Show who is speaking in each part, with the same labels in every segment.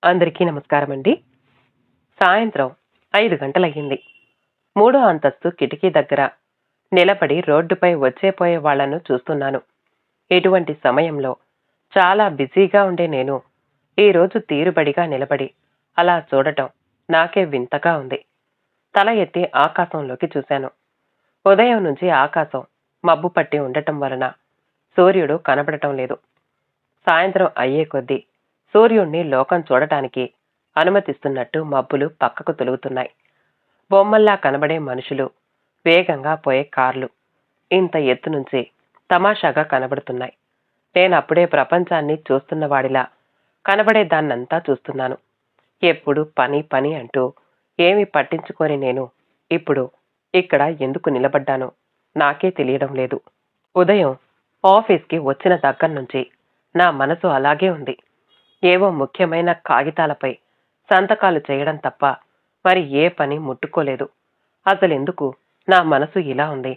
Speaker 1: అందరికీ నమస్కారం అండి. సాయంత్రం 5 గంటలయ్యింది. మూడో అంతస్తు కిటికీ దగ్గర నిలబడి రోడ్డుపై వచ్చేపోయే వాళ్లను చూస్తున్నాను. ఇటువంటి సమయంలో చాలా బిజీగా ఉండే నేను ఈరోజు తీరుబడిగా నిలబడి అలా చూడటం నాకే వింతగా ఉంది. తల ఎత్తి ఆకాశంలోకి చూశాను. ఉదయం నుంచి ఆకాశం మబ్బు పట్టి ఉండటం వలన సూర్యుడు కనబడటం లేదు. సాయంత్రం అయ్యే కొద్దీ సూర్యుణ్ణి లోకం చూడటానికి అనుమతిస్తున్నట్టు మబ్బులు పక్కకు తొలుగుతున్నాయి. బొమ్మల్లా కనబడే మనుషులు, వేగంగా పోయే కార్లు ఇంత ఎత్తు నుంచి తమాషాగా కనబడుతున్నాయి. నేనప్పుడే ప్రపంచాన్ని చూస్తున్నవాడిలా కనబడే దాన్నంతా చూస్తున్నాను. ఎప్పుడు పని పని అంటూ ఏమీ పట్టించుకొని నేను ఇప్పుడు ఇక్కడ ఎందుకు నిలబడ్డానో నాకే తెలియడం లేదు. ఉదయం ఆఫీస్కి వచ్చిన దగ్గర నుంచి నా మనసు అలాగే ఉంది. ఏవో ముఖ్యమైన కాగితాలపై సంతకాలు చేయడం తప్ప మరి ఏ పని ముట్టుకోలేదు. అసలెందుకు నా మనసు ఇలా ఉంది?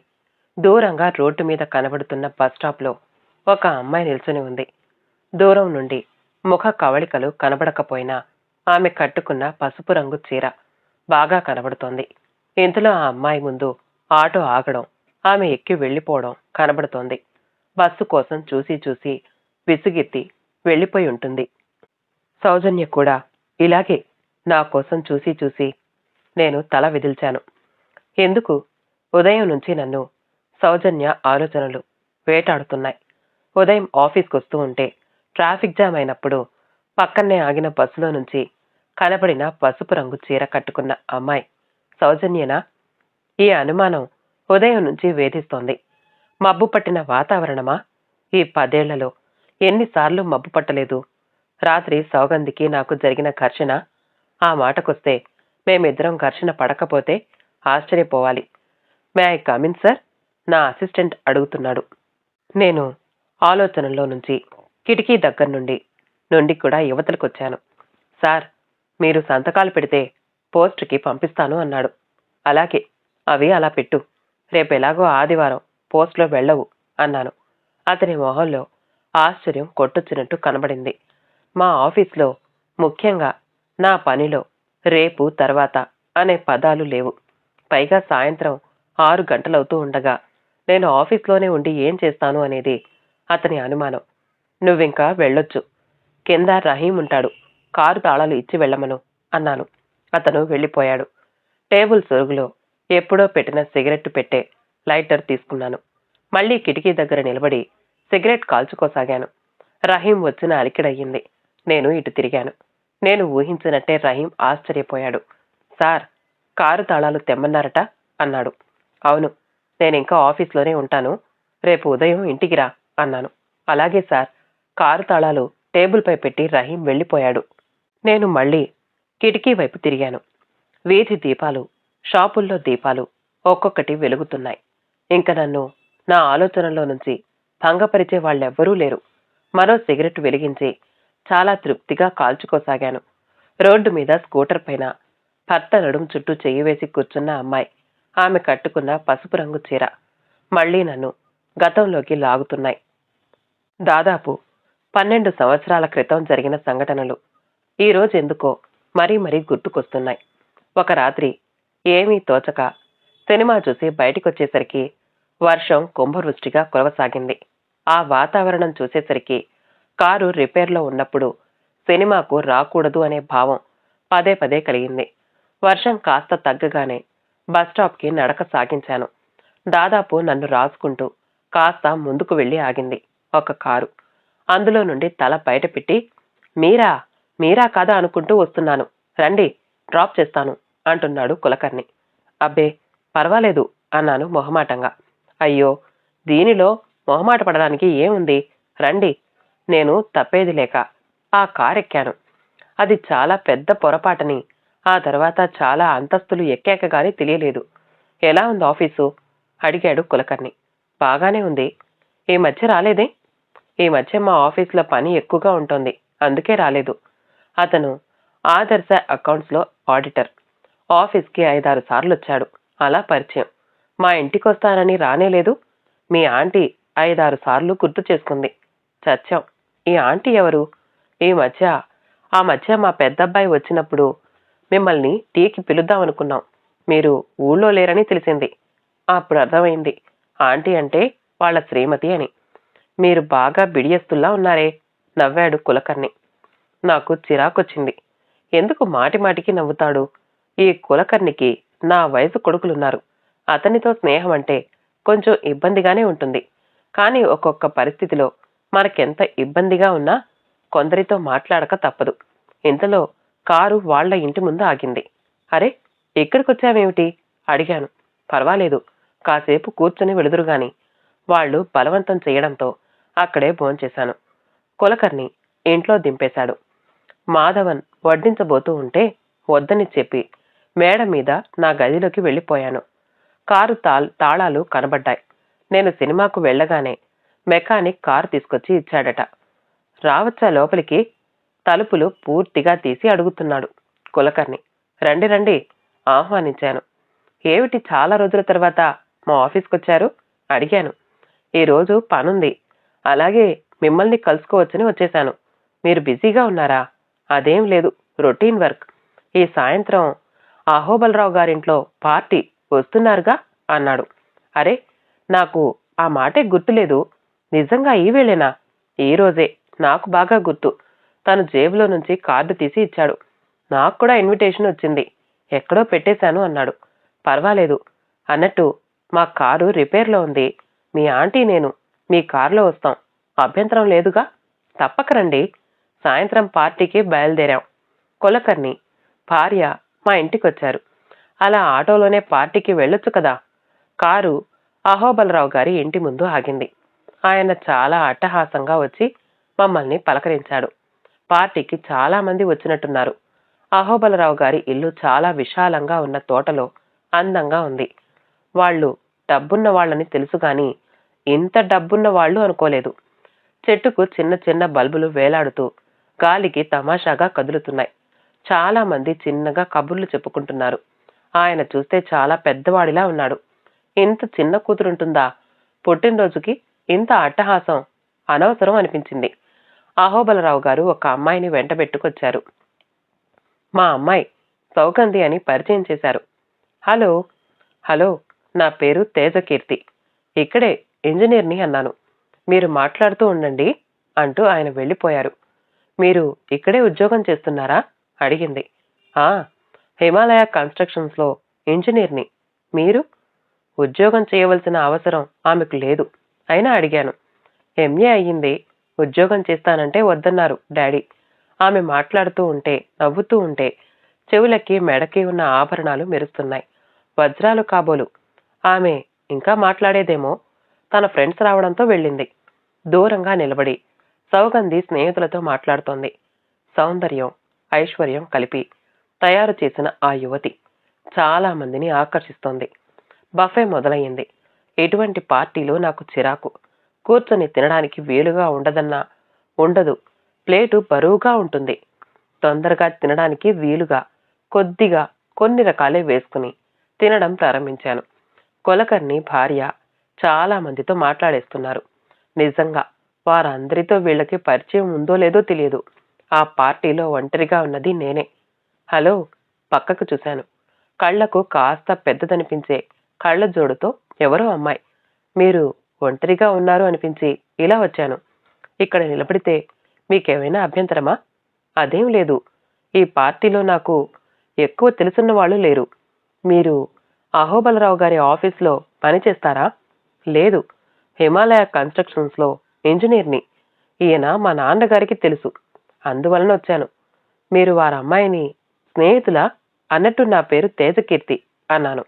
Speaker 1: దూరంగా రోడ్డు మీద కనబడుతున్న బస్టాప్లో ఒక అమ్మాయి నిల్చుని ఉంది. దూరం నుండి ముఖ కవళికలు కనబడకపోయినా ఆమె కట్టుకున్న పసుపు రంగు చీర బాగా కనబడుతోంది. ఇంతలో ఆ అమ్మాయి ముందు ఆటో ఆగడం, ఆమె ఎక్కి వెళ్ళిపోవడం కనబడుతోంది. బస్సు కోసం చూసి చూసి విసుగెత్తి వెళ్ళిపోయి ఉంటుంది. సౌజన్య కూడా ఇలాగే నా కోసం చూసి చూసి నేను తల విదిల్చాను. ఎందుకు ఉదయం నుంచి నన్ను సౌజన్య ఆలోచనలు వేటాడుతున్నాయి. ఉదయం ఆఫీస్కి వస్తూ ఉంటే ట్రాఫిక్ జామ్ అయినప్పుడు పక్కనే ఆగిన బస్సులో నుంచి కనబడిన పసుపు రంగు చీర కట్టుకున్న అమ్మాయి సౌజన్యేనా? ఈ అనుమానం ఉదయం నుంచి వేధిస్తోంది. మబ్బు పట్టిన వాతావరణమా? ఈ 10 ఏళ్లలో ఎన్నిసార్లు మబ్బు పట్టలేదు. రాత్రి సౌగంధికి నాకు జరిగిన ఘర్షణ. ఆ మాటకొస్తే మేమిద్దరం ఘర్షణ పడకపోతే ఆశ్చర్యపోవాలి. May I come in sir? నా అసిస్టెంట్ అడుగుతున్నాడు. నేను ఆలోచనలో నుంచి కిటికీ దగ్గర నుండి కూడా యువతలకొచ్చాను. సార్, మీరు సంతకాలు పెడితే పోస్టుకి పంపిస్తాను అన్నాడు. అలాగే, అవి అలా పెట్టు. రేపెలాగో ఆదివారం పోస్ట్లో వెళ్ళవు అన్నాను. అతని మొహంలో ఆశ్చర్యం కొట్టొచ్చినట్టు కనబడింది. మా ఆఫీస్లో ముఖ్యంగా నా పనిలో రేపు తర్వాత అనే పదాలు లేవు. పైగా సాయంత్రం 6 గంటలవుతూ ఉండగా నేను ఆఫీస్లోనే ఉండి ఏం చేస్తాను అనేది అతని అనుమానం. నువ్వింకా వెళ్ళొచ్చు. కింద రహీం ఉంటాడు. కారు తాళాలు ఇచ్చి వెళ్ళమను అన్నాను. అతను వెళ్ళిపోయాడు. టేబుల్ సొరుగులో ఎప్పుడో పెట్టిన సిగరెట్ పెట్టే లైటర్ తీసుకున్నాను. మళ్ళీ కిటికీ దగ్గర నిలబడి సిగరెట్ కాల్చుకోసాగాను. రహీం వచ్చిన అలికిడయ్యింది. నేను ఇటు తిరిగాను. నేను ఊహించినట్టే రహీం ఆశ్చర్యపోయాడు. సార్, కారు తాళాలు తెమ్మన్నారట అన్నాడు. అవును, నేనింకా ఆఫీస్లోనే ఉంటాను. రేపు ఉదయం ఇంటికి రా అన్నాను. అలాగే సార్. కారు తాళాలు టేబుల్పై పెట్టి రహీం వెళ్ళిపోయాడు. నేను మళ్ళీ కిటికీ వైపు తిరిగాను. వీధి దీపాలు, షాపుల్లో దీపాలు ఒక్కొక్కటి వెలుగుతున్నాయి. ఇంక నన్ను నా ఆలోచనలో నుంచి భంగపరిచే వాళ్ళెవ్వరూ లేరు. మరో సిగరెట్ వెలిగించి చాలా తృప్తిగా కాల్చుకోసాగాను. రోడ్డు మీద స్కూటర్ పైన భర్త నడుం చుట్టూ చెయ్యి వేసి కూర్చున్న అమ్మాయి, ఆమె కట్టుకున్న పసుపు రంగు చీర మళ్లీ నన్ను గతంలోకి లాగుతున్నాయి. దాదాపు 12 సంవత్సరాల క్రితం జరిగిన సంఘటనలు ఈరోజు ఎందుకో మరీ మరీ గుర్తుకొస్తున్నాయి. ఒక రాత్రి ఏమీ తోచక సినిమా చూసి బయటికొచ్చేసరికి వర్షం కుంభవృష్టిగా కురవసాగింది. ఆ వాతావరణం చూసేసరికి కారు రిపేర్లో ఉన్నప్పుడు సినిమాకు రాకూడదు అనే భావం పదే పదే కలిగింది. వర్షం కాస్త తగ్గగానే బస్టాప్కి నడక సాగించాను. దాదాపు నన్ను రాసుకుంటూ కాస్త ముందుకు వెళ్ళి ఆగింది ఒక కారు. అందులో నుండి తల బయట పెట్టి, మీరా మీరా కాదా అనుకుంటూ వస్తున్నాను, రండి, డ్రాప్ చేస్తాను అంటున్నాడు కులకర్ణి. అబ్బే, పర్వాలేదు అన్నాను మొహమాటంగా. అయ్యో, దీనిలో మొహమాట పడడానికి ఏముంది, రండి. నేను తప్పేది లేక ఆ కారెక్కాను. అది చాలా పెద్ద పొరపాటని ఆ తర్వాత చాలా అంతస్తులు ఎక్కాక గానీ తెలియలేదు. ఎలా ఉంది ఆఫీసు అడిగాడు కులకర్ణి. బాగానే ఉంది. ఈ మధ్య రాలేదే? ఈ మధ్య మా ఆఫీసులో పని ఎక్కువగా ఉంటుంది, అందుకే రాలేదు. అతను ఆదర్శ అకౌంట్స్లో ఆడిటర్. ఆఫీస్కి 5-6 సార్లు వచ్చాడు. అలా పరిచయం. మా ఇంటికొస్తానని రానేలేదు. మీ ఆంటీ 5-6 సార్లు గుర్తు చేసుకుంది. చచ్చాం. ఈ ఆంటీ ఎవరు? ఈ మధ్య ఆ మధ్య మా పెద్దబ్బాయి వచ్చినప్పుడు మిమ్మల్ని టీకి పిలుద్దామనుకున్నాం. మీరు ఊళ్ళో లేరని తెలిసింది. అప్పుడు అర్థమైంది ఆంటీ అంటే వాళ్ళ శ్రీమతి అని. మీరు బాగా బిడియస్తుల్లా ఉన్నారే నవ్వాడు కులకర్ణి. నాకు చిరాకొచ్చింది. ఎందుకు మాటిమాటికి నవ్వుతాడు? ఈ కులకర్ణికి నా వయసు కొడుకులున్నారు. అతనితో స్నేహం అంటే కొంచెం ఇబ్బందిగానే ఉంటుంది. కానీ ఒక్కొక్క పరిస్థితిలో మనకెంత ఇబ్బందిగా ఉన్నా కొందరితో మాట్లాడక తప్పదు. ఇంతలో కారు వాళ్ళ ఇంటి ముందు ఆగింది. అరే, ఇక్కడికొచ్చావేమిటి అడిగాను. పర్వాలేదు, కాసేపు కూర్చుని వెళుదురుగాని. వాళ్ళు బలవంతం చేయడంతో అక్కడే భోంచేశాను. కులకర్ణి ఇంట్లో దింపేశాడు. మాధవన్ వడ్డించబోతూ ఉంటే వద్దని చెప్పి మేడ మీద నా గదిలోకి వెళ్ళిపోయాను. కారు తాళాలు కనబడ్డాయి. నేను సినిమాకు వెళ్ళగానే మెకానిక్ కారు తీసుకొచ్చి ఇచ్చాడట. రావచ్చా లోపలికి? తలుపులు పూర్తిగా తీసి అడుగుతున్నాడు కులకర్ణి. రండి రండి ఆహ్వానించాను. ఏమిటి చాలా రోజుల తర్వాత మా ఆఫీస్కొచ్చారు అడిగాను. ఈరోజు పనుంది, అలాగే మిమ్మల్ని కలుసుకోవచ్చని వచ్చేశాను. మీరు బిజీగా ఉన్నారా? అదేం లేదు, రొటీన్ వర్క్. ఈ సాయంత్రం అహోబలరావు గారింట్లో పార్టీ, వస్తున్నారుగా అన్నాడు. అరే, నాకు ఆ మాటే గుర్తులేదు. నిజంగా ఈ వేళేనా? ఈ రోజే, నాకు బాగా గుర్తు. తను జేబులో నుంచి కార్డు తీసి ఇచ్చాడు. నాకు కూడా ఇన్విటేషన్ వచ్చింది, ఎక్కడో పెట్టేశాను అన్నాడు. పర్వాలేదు. అన్నట్టు మా కారు రిపేర్లో ఉంది. మీ ఆంటీ నేను మీ కారులో వస్తాం. అభ్యంతరం లేదుగా? తప్పక రండి. సాయంత్రం పార్టీకి బయలుదేరాం. కులకర్ణి భార్య మా ఇంటికొచ్చారు. అలా ఆటోలోనే పార్టీకి వెళ్ళొచ్చు కదా. కారు అహోబలరావు గారి ఇంటి ముందు ఆగింది. ఆయన చాలా అట్టహాసంగా వచ్చి మమ్మల్ని పలకరించాడు. పార్టీకి చాలా మంది వచ్చినట్టున్నారు. అహోబలరావు గారి ఇల్లు చాలా విశాలంగా ఉన్న తోటలో అందంగా ఉంది. వాళ్ళు డబ్బున్న వాళ్ళని తెలుసుగాని ఇంత డబ్బున్న వాళ్ళు అనుకోలేదు. చెట్టుకు చిన్న చిన్న బల్బులు వేలాడుతూ గాలికి తమాషాగా కదులుతున్నాయి. చాలా మంది చిన్నగా కబుర్లు చెప్పుకుంటున్నారు. ఆయన చూస్తే చాలా పెద్దవాడిలా ఉన్నాడు. ఇంత చిన్న కూతురుంటుందా? పుట్టినరోజుకి ఇంత అట్టహాసం అనవసరం అనిపించింది. అహోబలరావు గారు ఒక అమ్మాయిని వెంటబెట్టుకొచ్చారు. మా అమ్మాయి సౌగంధి అని పరిచయం చేశారు. హలో. హలో, నా పేరు తేజకీర్తి. ఇక్కడే ఇంజనీర్ని అన్నాను. మీరు మాట్లాడుతూ ఉండండి అంటూ ఆయన వెళ్ళిపోయారు. మీరు ఇక్కడే ఉద్యోగం చేస్తున్నారా అడిగింది. ఆ, హిమాలయ కన్స్ట్రక్షన్స్లో ఇంజనీర్ని. మీరు? ఉద్యోగం చేయవలసిన అవసరం ఆమెకు లేదు, అయినా అడిగాను. ఎంఏ అయ్యింది, ఉద్యోగం చేస్తానంటే వద్దన్నారు డాడీ. ఆమె మాట్లాడుతూ ఉంటే నవ్వుతూ ఉంటే చెవులకి మెడకి ఉన్న ఆభరణాలు మెరుస్తున్నాయి. వజ్రాలు కాబోలు. ఆమె ఇంకా మాట్లాడేదేమో. తన ఫ్రెండ్స్ రావడంతో వెళ్ళింది. దూరంగా నిలబడి సౌగంధి స్నేహితులతో మాట్లాడుతోంది. సౌందర్యం, ఐశ్వర్యం కలిపి తయారు చేసిన ఆ యువతి చాలా మందిని ఆకర్షిస్తోంది. బఫే మొదలయ్యింది. ఎటువంటి పార్టీలో నాకు చిరాకు. కూర్చొని తినడానికి వీలుగా ఉండదు. ప్లేటు బరువుగా ఉంటుంది. తొందరగా తినడానికి వీలుగా కొద్దిగా కొన్ని రకాలే వేసుకుని తినడం ప్రారంభించాను. కులకర్ణి భార్య చాలా మందితో మాట్లాడేస్తున్నారు. నిజంగా వారందరితో వీళ్ళకి పరిచయం ఉందో లేదో తెలియదు. ఆ పార్టీలో ఒంటరిగా ఉన్నది నేనే. హలో, పక్కకు చూశాను. కళ్లకు కాస్త పెద్దదనిపించే కళ్ల జోడుతో ఎవరో అమ్మాయి. మీరు ఒంటరిగా ఉన్నారు అనిపించి ఇలా వచ్చాను. ఇక్కడ నిలబడితే మీకేమైనా అభ్యంతరమా? అదేం లేదు. ఈ పార్టీలో నాకు ఎక్కువ తెలుసున్న వాళ్ళు లేరు. మీరు అహోబలరావు గారి ఆఫీస్లో పనిచేస్తారా? లేదు, హిమాలయ కన్స్ట్రక్షన్స్లో ఇంజనీర్ని. ఈయన మా నాన్నగారికి తెలుసు, అందువలన వచ్చాను. మీరు వారి అమ్మాయిని స్నేహితులా? అన్నట్టు నా పేరు తేజకీర్తి అన్నాను.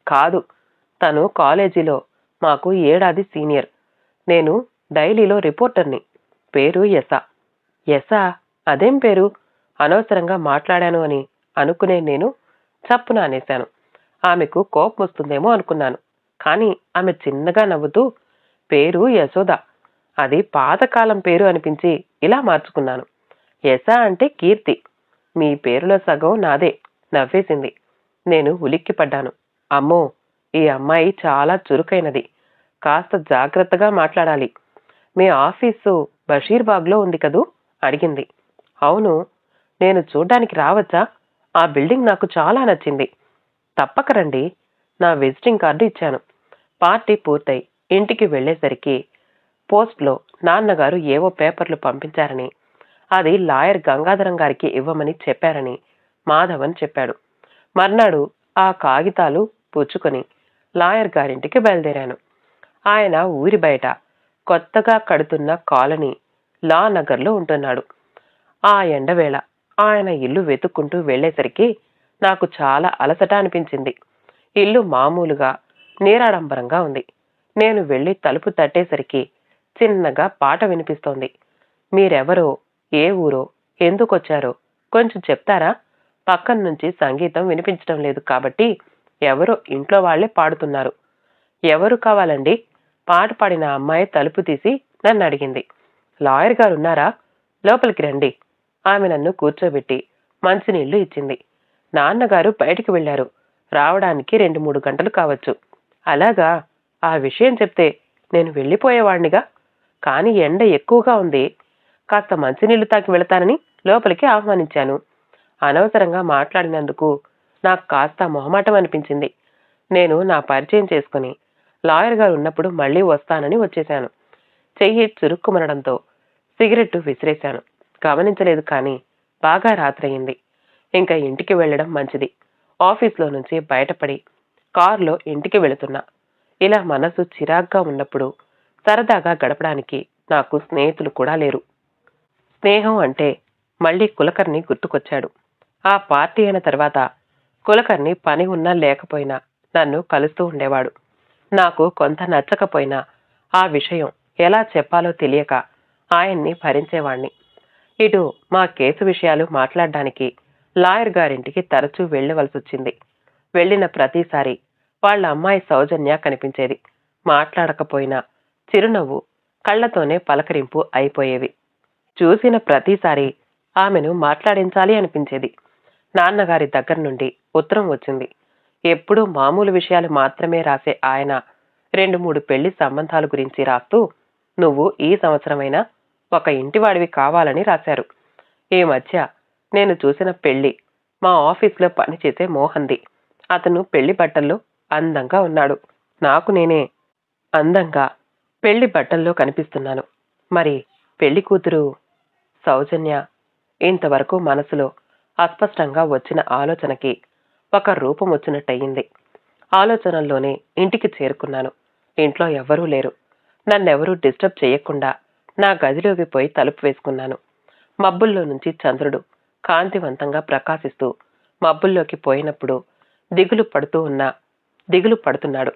Speaker 1: కాదు, తను కాలేజీలో మాకు ఏడాది సీనియర్. నేను డైలీలో రిపోర్టర్ని. పేరు యశ. యశ? అదేం పేరు? అనవసరంగా మాట్లాడాను అని అనుకునే నేను చప్పున అనేశాను. ఆమెకు కోపం వస్తుందేమో అనుకున్నాను. కానీ ఆమె చిన్నగా నవ్వుతూ, పేరు యశోద. అది పాతకాలం పేరు అనిపించి ఇలా మార్చుకున్నాను. యశ అంటే కీర్తి. మీ పేరులో సగం నాదే నవ్వేసింది. నేను ఉలిక్కిపడ్డాను. అమ్మో, ఈ అమ్మాయి చాలా చురుకైనది. కాస్త జాగ్రత్తగా మాట్లాడాలి. మీ ఆఫీసు బషీర్బాగ్లో ఉంది కదూ అడిగింది. అవును, నేను చూడ్డానికి రావచ్చా? ఆ బిల్డింగ్ నాకు చాలా నచ్చింది. తప్పక రండి. నా విజిటింగ్ కార్డు ఇచ్చాను. పార్టీ పూర్తయి ఇంటికి వెళ్ళేసరికి పోస్ట్లో నాన్నగారు ఏవో పేపర్లు పంపించారని, అది లాయర్ గంగాధరం గారికి ఇవ్వమని చెప్పారని మాధవన్ చెప్పాడు. మర్నాడు ఆ కాగితాలు పుచ్చుకొని లాయర్ గారింటికి బయలుదేరాను. ఆయన ఊరి బయట కొత్తగా కడుతున్న కాలనీ లా నగర్లో ఉంటున్నాడు. ఆ ఎండవేళ ఆయన ఇల్లు వెతుక్కుంటూ వెళ్ళేసరికి నాకు చాలా అలసట అనిపించింది. ఇల్లు మామూలుగా నీరాడంబరంగా ఉంది. నేను వెళ్ళి తలుపు తట్టేసరికి చిన్నగా పాట వినిపిస్తోంది. మీరెవరో, ఏ ఊరో, ఎందుకొచ్చారో కొంచెం చెప్తారా? పక్కన నుంచి సంగీతం వినిపించడం లేదు కాబట్టి ఎవరో ఇంట్లో వాళ్లే పాడుతున్నారు. ఎవరు కావాలండి? పాట పాడిన అమ్మాయి తలుపు తీసి నన్ను అడిగింది. లాయర్ గారు ఉన్నారా? లోపలికి రండి. ఆమె నన్ను కూర్చోబెట్టి మంచినీళ్లు ఇచ్చింది. నాన్నగారు బయటికి వెళ్లారు. రావడానికి 2-3 గంటలు కావచ్చు. అలాగా? ఆ విషయం చెప్తే నేను వెళ్ళిపోయేవాణ్ణిగా. కాని ఎండ ఎక్కువగా ఉంది. కాస్త మంచినీళ్లు తాగి వెళతానని లోపలికి ఆహ్వానించాను. అనవసరంగా మాట్లాడినందుకు నాకు కాస్త మొహమాటం అనిపించింది. నేను నా పరిచయం చేసుకుని లాయర్ గారు ఉన్నప్పుడు మళ్లీ వస్తానని వచ్చేశాను. చెయ్యి చురుక్కుమనడంతో సిగరెట్టు విసిరేశాను. గమనించలేదు కానీ బాగా రాత్రయింది. ఇంకా ఇంటికి వెళ్లడం మంచిది. ఆఫీస్లో నుంచి బయటపడి కారులో ఇంటికి వెళుతున్నా. ఇలా మనసు చిరాగ్గా ఉన్నప్పుడు సరదాగా గడపడానికి నాకు స్నేహితులు కూడా లేరు. స్నేహం అంటే మళ్లీ కులకర్ణి గుర్తుకొచ్చాడు. ఆ పార్టీ అయిన తర్వాత కులకర్ణి పని ఉన్నా లేకపోయినా నన్ను కలుస్తూ ఉండేవాడు. నాకు కొంత నచ్చకపోయినా ఆ విషయం ఎలా చెప్పాలో తెలియక ఆయన్ని భరించేవాణ్ణి. ఇటు మా కేసు విషయాలు మాట్లాడడానికి లాయర్ గారింటికి తరచూ వెళ్ళవలసొచ్చింది. వెళ్ళిన ప్రతిసారి వాళ్ళ అమ్మాయి సౌజన్య కనిపించేది. మాట్లాడకపోయినా చిరునవ్వు, కళ్లతోనే పలకరింపు అయిపోయేవి. చూసిన ప్రతిసారి ఆమెను మాట్లాడించాలి అనిపించేది. నాన్నగారి దగ్గర నుండి ఉత్తరం వచ్చింది. ఎప్పుడూ మామూలు విషయాలు మాత్రమే రాసే ఆయన 2-3 పెళ్లి సంబంధాల గురించి రాస్తూ, నువ్వు ఈ సంవత్సరమైనా ఒక ఇంటివాడివి కావాలని రాశారు. ఈ మధ్య నేను చూసిన పెళ్లి మా ఆఫీస్లో పనిచేసే మోహన్ది. అతను పెళ్లి బట్టల్లో అందంగా ఉన్నాడు. నాకు నేనే అందంగా పెళ్లి బట్టల్లో కనిపిస్తున్నాను. మరి పెళ్లి కూతురు సౌజన్య. ఇంతవరకు మనసులో అస్పష్టంగా వచ్చిన ఆలోచనకి ఒక రూపం వచ్చినట్టయింది. ఆలోచనల్లోనే ఇంటికి చేరుకున్నాను. ఇంట్లో ఎవ్వరూ లేరు. నన్నెవరూ డిస్టర్బ్ చెయ్యకుండా నా గదిలోకి పోయి తలుపు వేసుకున్నాను. మబ్బుల్లో నుంచి చంద్రుడు కాంతివంతంగా ప్రకాశిస్తూ మబ్బుల్లోకి పోయినప్పుడు దిగులు పడుతున్నాడు.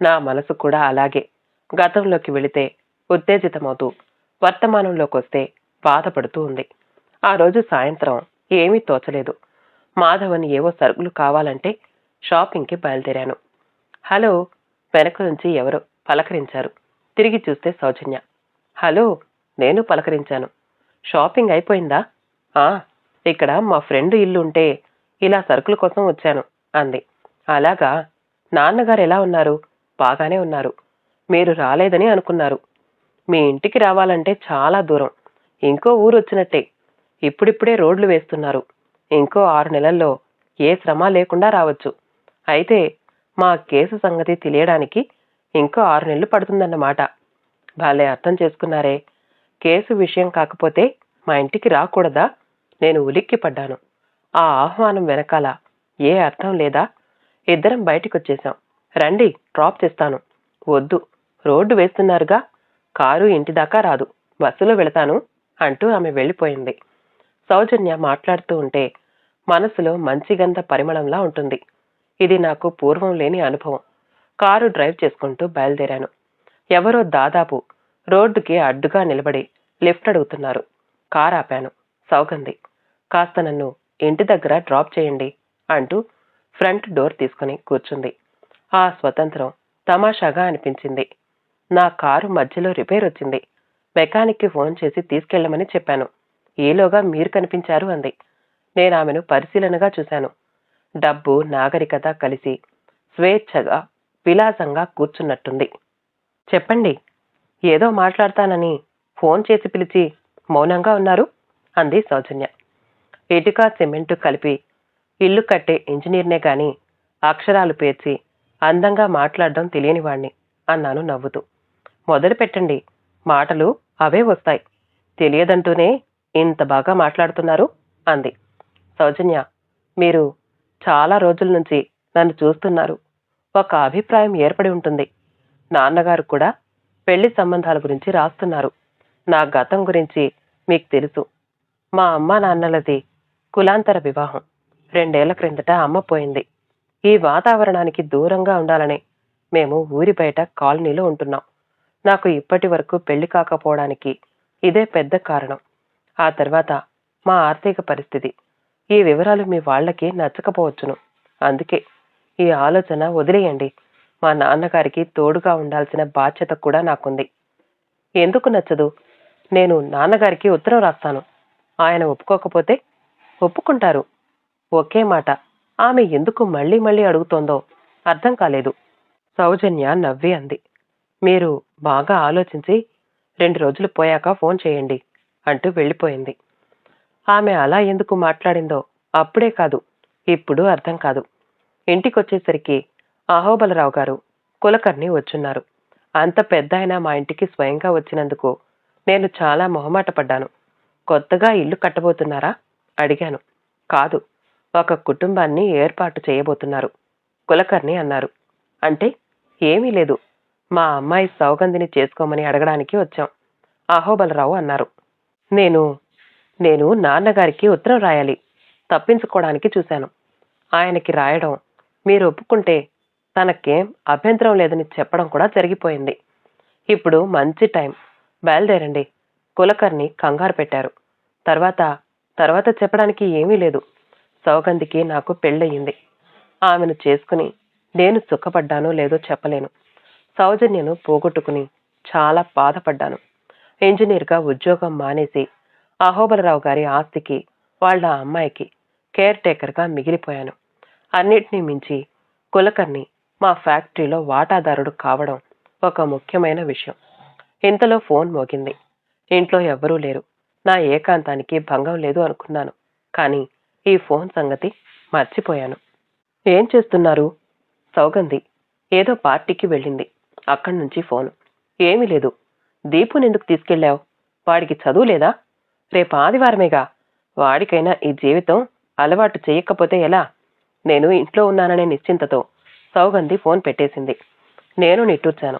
Speaker 1: నా మనసు కూడా అలాగే గతంలోకి వెళితే ఉత్తేజితమవుతూ, వర్తమానంలోకొస్తే బాధపడుతూ ఉంది. ఆ రోజు సాయంత్రం ఏమీ తోచలేదు. మాధవన్ ఏవో సరుకులు కావాలంటే షాపింగ్కి బయలుదేరాను. హలో, వెనక నుంచి ఎవరో పలకరించారు. తిరిగి చూస్తే సౌజన్య. హలో, నేను పలకరించాను. షాపింగ్ అయిపోయిందా? ఆ, ఇక్కడ మా ఫ్రెండ్ ఇల్లు ఉంటే ఇలా సరుకుల కోసం వచ్చాను అంది. అలాగా? నాన్నగారు ఎలా ఉన్నారు? బాగానే ఉన్నారు. మీరు రాలేదని అనుకున్నారు. మీ ఇంటికి రావాలంటే చాలా దూరం. ఇంకో ఊరు వచ్చినట్టే. ఇప్పుడిప్పుడే రోడ్లు వేస్తున్నారు. ఇంకో 6 నెలల్లో ఏ శ్రమ లేకుండా రావచ్చు. అయితే మా కేసు సంగతి తెలియడానికి ఇంకో 6 నెలలు పడుతుందన్నమాట. భలే అర్థం చేసుకున్నారే. కేసు విషయం కాకపోతే మా ఇంటికి రాకూడదా? నేను ఉలిక్కిపడ్డాను. ఆ ఆహ్వానం వెనకాల ఏ అర్థం లేదా? ఇద్దరం బయటికొచ్చేశాం. రండి, డ్రాప్ చేస్తాను. వద్దు, రోడ్డు వేస్తున్నారుగా. కారు ఇంటిదాకా రాదు. బస్సులో వెళతాను అంటూ ఆమె వెళ్ళిపోయింది. సౌజన్య మాట్లాడుతూ ఉంటే మనసులో మంచిగంధ పరిమళంలా ఉంటుంది. ఇది నాకు పూర్వం లేని అనుభవం. కారు డ్రైవ్ చేసుకుంటూ బయలుదేరాను. ఎవరో దాదాపు రోడ్డుకి అడ్డుగా నిలబడి లిఫ్ట్ అడుగుతున్నారు. కారు ఆపాను. సౌగంధి. కాస్త నన్ను ఇంటి దగ్గర డ్రాప్ చేయండి అంటూ ఫ్రంట్ డోర్ తీసుకుని కూర్చుంది. ఆ స్వతంత్రం తమాషాగా అనిపించింది. నా కారు మధ్యలో రిపేర్ వచ్చింది. మెకానిక్కి ఫోన్ చేసి తీసుకెళ్లమని చెప్పాను. ఈలోగా మీరు కనిపించారు అంది. నేనామెను పరిశీలనగా చూశాను. డబ్బు, నాగరికత కలిసి స్వేచ్ఛగా, విలాసంగా కూర్చున్నట్టుంది. చెప్పండి, ఏదో మాట్లాడతానని ఫోన్ చేసి పిలిచి మౌనంగా ఉన్నారు అంది సౌజన్య. ఇటుక సిమెంటు కలిపి ఇల్లు కట్టే ఇంజనీర్నే గాని అక్షరాలు పేర్చి అందంగా మాట్లాడడం తెలియనివాణ్ణి అన్నాను నవ్వుతూ. మొదలు పెట్టండి, మాటలు అవే వస్తాయి. తెలియదంటూనే ఇంత బాగా మాట్లాడుతున్నారు అంది. సౌజన్య, మీరు చాలా రోజుల నుంచి నన్ను చూస్తున్నారు. ఒక అభిప్రాయం ఏర్పడి ఉంటుంది. నాన్నగారు కూడా పెళ్లి సంబంధాల గురించి రాస్తున్నారు. నా గతం గురించి మీకు తెలుసు. మా అమ్మా నాన్నలది కులాంతర వివాహం. 2 ఏళ్ల క్రిందట అమ్మ పోయింది. ఈ వాతావరణానికి దూరంగా ఉండాలని మేము ఊరి బయట కాలనీలో ఉంటున్నాం. నాకు ఇప్పటి వరకు పెళ్లి కాకపోవడానికి ఇదే పెద్ద కారణం. ఆ తర్వాత మా ఆర్థిక పరిస్థితి. ఈ వివరాలు మీ వాళ్ళకి నచ్చకపోవచ్చును. అందుకే ఈ ఆలోచన వదిలేయండి. మా నాన్నగారికి తోడుగా ఉండాల్సిన బాధ్యత కూడా నాకుంది. ఎందుకు నచ్చదు? నేను నాన్నగారికి ఉత్తరం రాస్తాను. ఆయన ఒప్పుకోకపోతే? ఒప్పుకుంటారు. ఒకే మాట ఆమె ఎందుకు మళ్ళీ మళ్ళీ అడుగుతోందో అర్థం కాలేదు. సౌజన్య నవ్వి అంది. మీరు బాగా ఆలోచించి 2 రోజులు పోయాక ఫోన్ చేయండి అంటూ వెళ్ళిపోయింది. ఆమె అలా ఎందుకు మాట్లాడిందో అప్పుడే కాదు, ఇప్పుడు అర్థం కాదు. ఇంటికొచ్చేసరికి అహోబలరావు గారు, కులకర్ణి వచ్చున్నారు. అంత పెద్దాయన మా ఇంటికి స్వయంగా వచ్చినందుకు నేను చాలా మొహమాట పడ్డాను. కొత్తగా ఇల్లు కట్టబోతున్నారా అడిగాను. కాదు, ఒక కుటుంబాన్ని ఏర్పాటు చేయబోతున్నారు కులకర్ణి అన్నారు. అంటే? ఏమీ లేదు, మా అమ్మాయి సౌగంధిని చేసుకోమని అడగడానికి వచ్చాం అహోబలరావు అన్నారు. నేను నేను నాన్నగారికి ఉత్తరం రాయాలి, తప్పించుకోవడానికి చూశాను. ఆయనకి రాయడం, మీరు ఒప్పుకుంటే తనకేం అభ్యంతరం లేదని చెప్పడం కూడా జరిగిపోయింది. ఇప్పుడు మంచి టైం, బయలుదేరండి. కులకర్ణి కంగారు పెట్టారు. తర్వాత తర్వాత చెప్పడానికి ఏమీ లేదు. సౌగంధికి నాకు పెళ్ళయింది. ఆమెను చేసుకుని నేను సుఖపడ్డానో లేదో చెప్పలేను. సౌజన్యను పోగొట్టుకుని చాలా బాధపడ్డాను. ఇంజనీర్గా ఉద్యోగం మానేసి అహోబలరావు గారి ఆస్తికి, వాళ్ళ అమ్మాయికి కేర్ టేకర్గా మిగిలిపోయాను. అన్నిటినీ మించి కులకర్ణి మా ఫ్యాక్టరీలో వాటాదారుడు కావడం ఒక ముఖ్యమైన విషయం. ఇంతలో ఫోన్ మోగింది. ఇంట్లో ఎవ్వరూ లేరు. నా ఏకాంతానికి భంగం లేదు అనుకున్నాను. కానీ ఈ ఫోన్ సంగతి మర్చిపోయాను. ఏం చేస్తున్నారు? సౌగంధి ఏదో పార్టీకి వెళ్ళింది. అక్కడి నుంచి ఫోను. ఏమీ లేదు. దీపుని ఎందుకు తీసుకెళ్ళావు? వాడికి చదువు లేదా? రేపు ఆదివారమేగా. వాడికైనా ఈ జీవితం అలవాటు చేయకపోతే ఎలా? నేను ఇంట్లో ఉన్నాననే నిశ్చింతతో సౌగంధి ఫోన్ పెట్టేసింది. నేను నిట్టూర్చాను.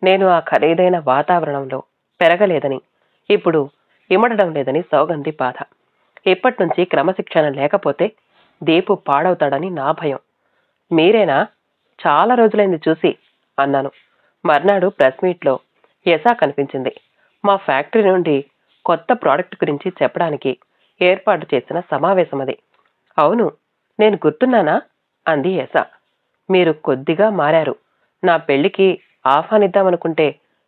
Speaker 1: నేను ఆ ఖరీదైన వాతావరణంలో పెరగలేదని, ఇప్పుడు ఇమడడం లేదని సౌగంధి బాధ. ఇప్పటినుంచి క్రమశిక్షణ లేకపోతే దీపు పాడవుతాడని నా భయం. మీరేనా? చాలా రోజులైంది చూసి అన్నాను. మర్నాడు ప్రెస్ మీట్లో యశా కనిపించింది. మా ఫ్యాక్టరీ నుండి కొత్త ప్రోడక్ట్ గురించి చెప్పడానికి ఏర్పాటు చేసిన సమావేశం అది. అవును, నేను గుర్తున్నానా అంది యశా. మీరు కొద్దిగా మారారు. నా పెళ్లికి ఆహ్వానిద్దామనుకుంటే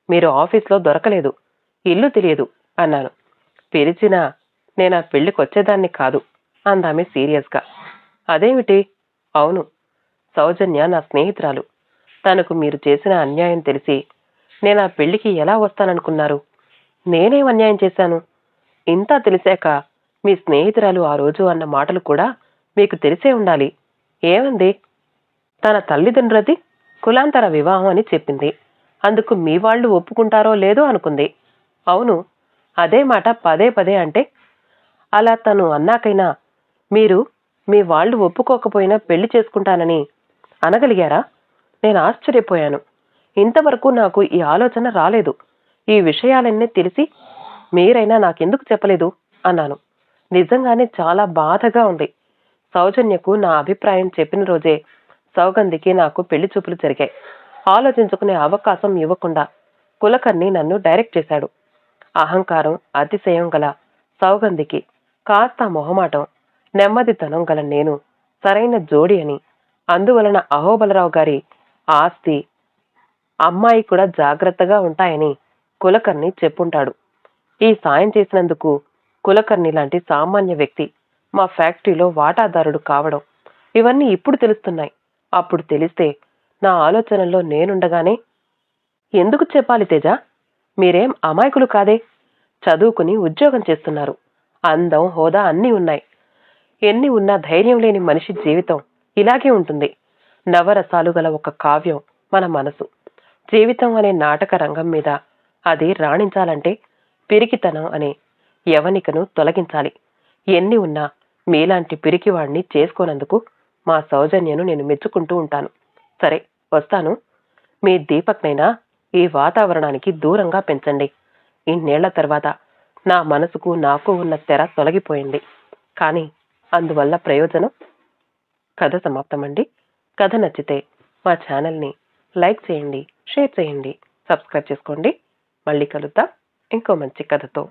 Speaker 1: మీరు ఆఫీస్లో దొరకలేదు, ఇల్లు తెలియదు అన్నాను. పిలిచినా నేనా పెళ్లికొచ్చేదాన్ని కాదు అందామె సీరియస్గా. అదేమిటి? అవును, సౌజన్య నా స్నేహితురాలు. తనకు మీరు చేసిన అన్యాయం తెలిసి నేనా పెళ్లికి ఎలా వస్తాననుకున్నారు? నేనేం అన్యాయం చేశాను? ఇంతా తెలిసాక మీ స్నేహితురాలు ఆ రోజు అన్న మాటలు కూడా మీకు తెలిసే ఉండాలి. ఏమంది? తన తల్లిదండ్రులది కులాంతర వివాహం అని చెప్పింది. అందుకు మీ వాళ్ళు ఒప్పుకుంటారో లేదో అనుకుంది. అవును, అదే మాట పదే పదే అంటే అలా తను అన్నాకైనా మీరు మీ వాళ్ళు ఒప్పుకోకపోయినా పెళ్లి చేసుకుంటానని అనగలిగారా? నేను ఆశ్చర్యపోయాను. ఇంతవరకు నాకు ఈ ఆలోచన రాలేదు. ఈ విషయాలన్నీ తెలిసి మీరైనా నాకెందుకు చెప్పలేదు అన్నాను. నిజంగానే చాలా బాధగా ఉంది. సౌజన్యకు నా అభిప్రాయం చెప్పిన రోజే సౌగంధికి నాకు పెళ్లి చూపులు జరిగాయి. ఆలోచించుకునే అవకాశం ఇవ్వకుండా కులకర్ణి నన్ను డైరెక్ట్ చేశాడు. అహంకారం, అతిశయం గల సౌగంధికి కాస్త మొహమాటం, నెమ్మదితనం గల నేను సరైన జోడి అని, అందువలన అహోబలరావు గారి ఆస్తి, అమ్మాయి కూడా జాగ్రత్తగా ఉంటాయని కులకర్ణి చెప్పుంటాడు. ఈ సాయం చేసినందుకు కులకర్ణి లాంటి సామాన్య వ్యక్తి మా ఫ్యాక్టరీలో వాటాదారుడు కావడం, ఇవన్నీ ఇప్పుడు తెలుస్తున్నాయి. అప్పుడు తెలిస్తే నా ఆలోచనల్లో నేనుండగానే ఎందుకు చెప్పాలి తేజ? మీరేం అమాయకులు కాదే. చదువుకుని ఉద్యోగం చేస్తున్నారు. అందం, హోదా అన్నీ ఉన్నాయి. ఎన్ని ఉన్నా ధైర్యం లేని మనిషి జీవితం ఇలాగే ఉంటుంది. నవరసాలు గల ఒక కావ్యం మన మనసు. జీవితం అనే నాటక రంగం మీద అది రాణించాలంటే పిరికితనం అనే యవనికను తొలగించాలి. ఎన్ని ఉన్నా మీలాంటి పిరికివాణ్ణి చేసుకోనందుకు మా సౌజన్యను నేను మెచ్చుకుంటూ ఉంటాను. సరే, వస్తాను. మీ దీపక్నైనా ఈ వాతావరణానికి దూరంగా పెంచండి. ఇన్నేళ్ల తర్వాత నా మనసుకు నాకు ఉన్న తెర తొలగిపోయింది. కానీ అందువల్ల ప్రయోజనం? కథ సమాప్తమండి. కథ నచ్చితే మా ఛానల్ని లైక్ చేయండి, షేర్ చేయండి, సబ్స్క్రైబ్ చేసుకోండి. మళ్ళీ కలుద్దాం ఇంకో మంచి కథతో.